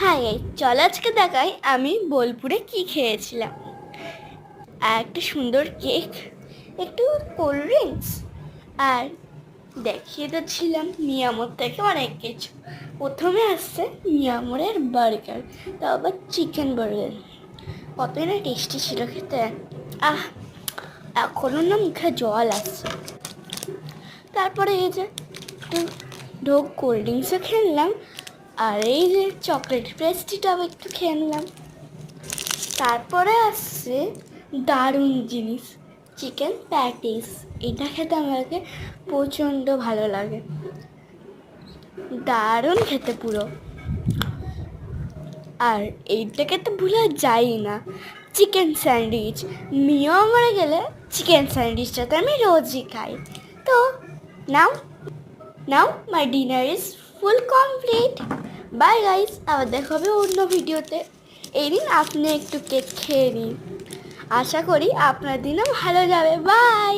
High, চলো আজকে দেখাই আমি বোলপুরে কি খেয়েছিলাম। আর একটা সুন্দর কেক, একটু কোল্ড ড্রিঙ্কস, আর দেখিয়ে তো ছিলাম মিয়ামোর থেকে অনেক কিছু। প্রথমে আসছে মিয়ামোরের বার্গার, তাও আবার চিকেন বার্গার। কতই না টেস্টি ছিল খেতে। আহ, এখনও না মুখে জল আসছে। তারপরে এই যে একটু ঢোক কোল্ড ড্রিঙ্কসও খেলাম, আর এই যে চকলেট পেস্ট্রিটাও একটু খেয়ে নিলাম। তারপরে আসছে দারুণ জিনিস, চিকেন প্যাটিস। এটা খেতে আমাকে প্রচণ্ড ভালো লাগে, দারুণ খেতে পুরো। আর এইটাকে তো ভুলা যায় না, চিকেন স্যান্ডউইচ। মিও মরে গেলে চিকেন স্যান্ডউইচটা তো আমি রোজই খাই। তো now now my dinner is full complete. Bye guys, আবার দেখা হবে অন্য ভিডিওতে। এই দিন আপনি একটু কেক খেয়ে নিন, আশা করি আপনার দিনও ভালো যাবে। বাই।